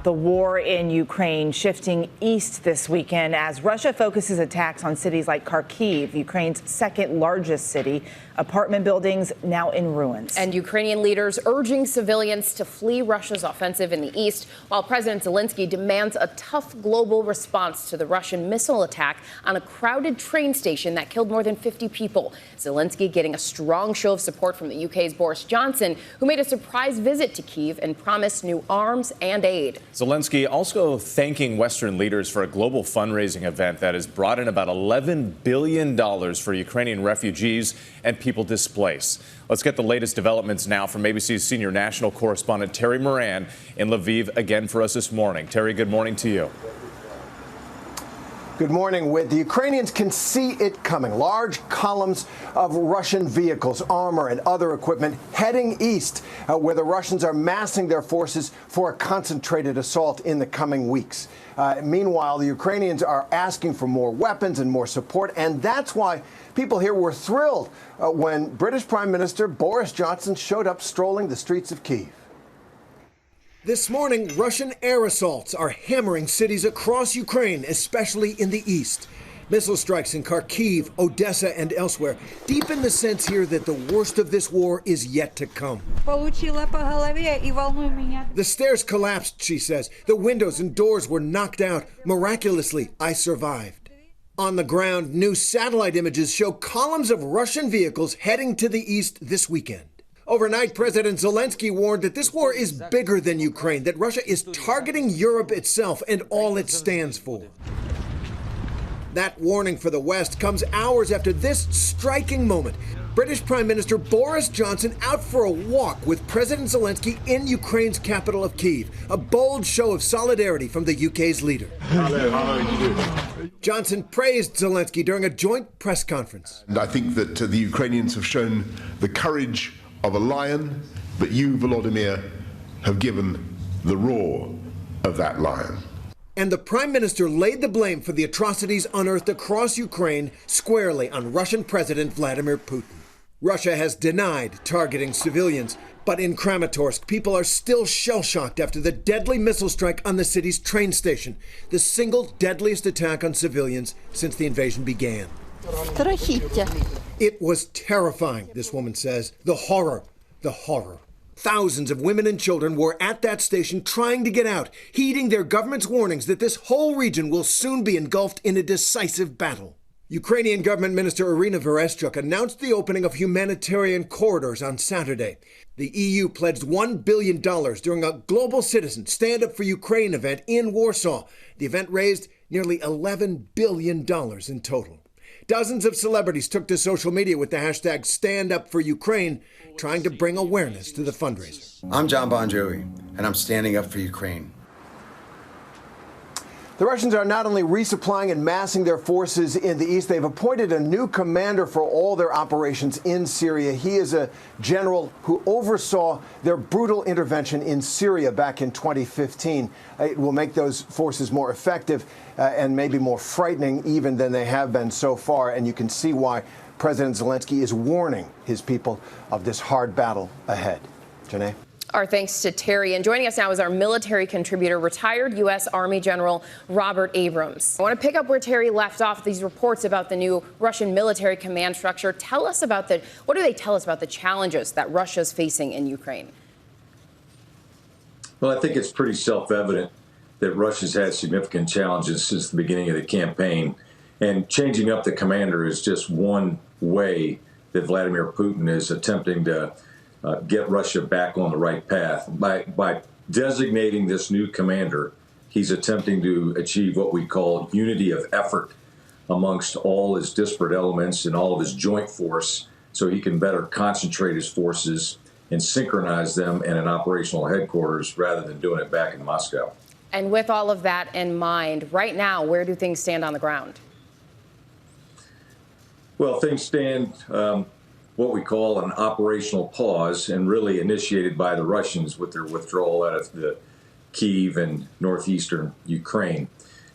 about the war in Ukraine shifting east this weekend as Russia focuses attacks on cities like Kyiv, Ukraine's second largest city. Apartment buildings now in ruins. And Ukrainian leaders urging civilians to flee Russia's offensive in the east, while President Zelensky demands a tough global response to the Russian missile attack on a crowded train station that killed more than 50 people. Zelensky getting a strong show of support from the UK's Boris Johnson, who made a surprise visit to Kyiv and promised new arms and aid. Zelensky also thanking Western leaders for a global fundraising event that has brought in about $11 billion for Ukrainian refugees and people displaced. Let's get the latest developments now from ABC's senior national correspondent Terry Moran in Lviv again for us this morning. Terry, good morning to you. Good morning. The Ukrainians can see it coming. Large columns of Russian vehicles, armor and other equipment heading east, where the Russians are massing their forces for a concentrated assault in the coming weeks. Meanwhile, the Ukrainians are asking for more weapons and more support, and that's why people here were thrilled when British Prime Minister Boris Johnson showed up strolling the streets of Kyiv. This morning, Russian air assaults are hammering cities across Ukraine, especially in the east. Missile strikes in Kharkiv, Odessa, and elsewhere deepen the sense here that the worst of this war is yet to come. The stairs collapsed, she says. The windows and doors were knocked out. Miraculously, I survived. On the ground, new satellite images show columns of Russian vehicles heading to the east this weekend. Overnight, President Zelensky warned that this war is bigger than Ukraine, that Russia is targeting Europe itself and all it stands for. That warning for the West comes hours after this striking moment. British Prime Minister Boris Johnson out for a walk with President Zelensky in Ukraine's capital of Kyiv, a bold show of solidarity from the UK's leader. Johnson praised Zelensky during a joint press conference. And I think that the Ukrainians have shown the courage of a lion, but you, Volodymyr, have given the roar of that lion. And the Prime Minister laid the blame for the atrocities unearthed across Ukraine squarely on Russian President Vladimir Putin. Russia has denied targeting civilians, but in Kramatorsk, people are still shell-shocked after the deadly missile strike on the city's train station, the single deadliest attack on civilians since the invasion began. It was terrifying, this woman says. The horror. Thousands of women and children were at that station trying to get out, heeding their government's warnings that this whole region will soon be engulfed in a decisive battle. Ukrainian government minister Irina Vereshchuk announced the opening of humanitarian corridors on Saturday. The EU pledged $1 billion during a Global Citizen Stand Up for Ukraine event in Warsaw. The event raised nearly $11 billion in total. Dozens of celebrities took to social media with the hashtag #StandUpForUkraine, trying to bring awareness to the fundraiser. I'm John Bon Jovi, and I'm standing up for Ukraine. The Russians are not only resupplying and massing their forces in the east, they've appointed a new commander for all their operations in Syria. He is a general who oversaw their brutal intervention in Syria back in 2015. It will make those forces more effective and maybe more frightening even than they have been so far. And you can see why President Zelensky is warning his people of this hard battle ahead. Janae? Our thanks to Terry. And joining us now is our military contributor, retired U.S. Army General Robert Abrams. I want to pick up where Terry left off, these reports about the new Russian military command structure. Tell us about what do they tell us about the challenges that Russia's facing in Ukraine? Well, I think it's pretty self-evident that Russia's had significant challenges since the beginning of the campaign. And changing up the commander is just one way that Vladimir Putin is attempting to get Russia back on the right path. By designating this new commander, he's attempting to achieve what we call unity of effort amongst all his disparate elements and all of his joint force, so he can better concentrate his forces and synchronize them in an operational headquarters rather than doing it back in Moscow. And with all of that in mind, right now, where do things stand on the ground? Well, things stand what we call an operational pause, and really initiated by the Russians with their withdrawal out of the Kyiv and northeastern Ukraine.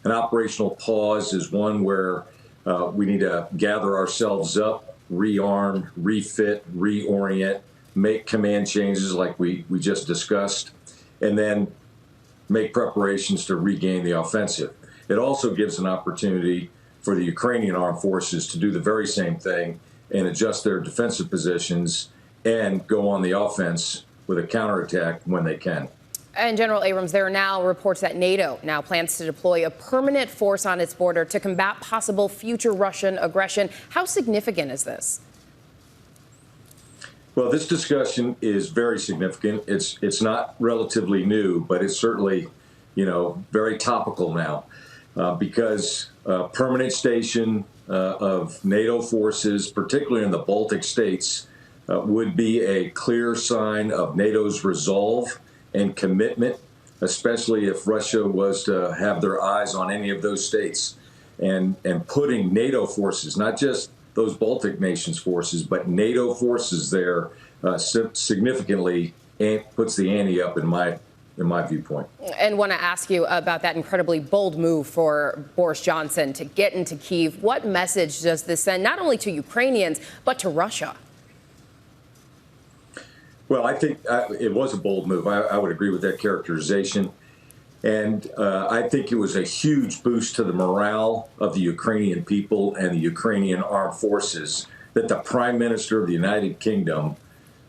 An operational pause is one where we need to gather ourselves up, rearm, refit, reorient, make command changes like we just discussed, and then make preparations to regain the offensive. It also gives an opportunity for the Ukrainian armed forces to do the very same thing and adjust their defensive positions and go on the offense with a counterattack when they can. And General Abrams, there are now reports that NATO now plans to deploy a permanent force on its border to combat possible future Russian aggression. How significant is this? Well, this discussion is very significant. It's not relatively new, but it's certainly, very topical now because permanent station of NATO forces, particularly in the Baltic states, would be a clear sign of NATO's resolve and commitment, especially if Russia was to have their eyes on any of those states. And putting NATO forces, not just those Baltic nations forces, but NATO forces there significantly puts the ante up in my viewpoint. And want to ask you about that incredibly bold move for Boris Johnson to get into Kyiv. What message does this send not only to Ukrainians, but to Russia? Well, I think it was a bold move. I would agree with that characterization. And I think it was a huge boost to the morale of the Ukrainian people and the Ukrainian armed forces that the Prime Minister of the United Kingdom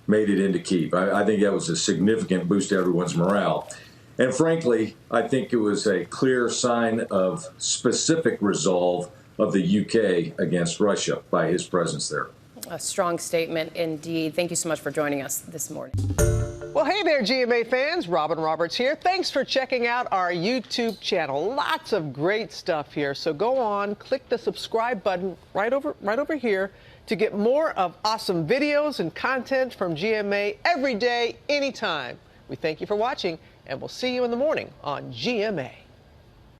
made it into Kyiv. I think that was a significant boost to everyone's morale. And frankly, I think it was a clear sign of specific resolve of the UK against Russia by his presence there. A strong statement indeed. Thank you so much for joining us this morning. Well, hey there, GMA fans. Robin Roberts here. Thanks for checking out our YouTube channel. Lots of great stuff here. So go on, click the subscribe button right over here to get more of awesome videos and content from GMA every day, anytime. We thank you for watching, and we'll see you in the morning on GMA.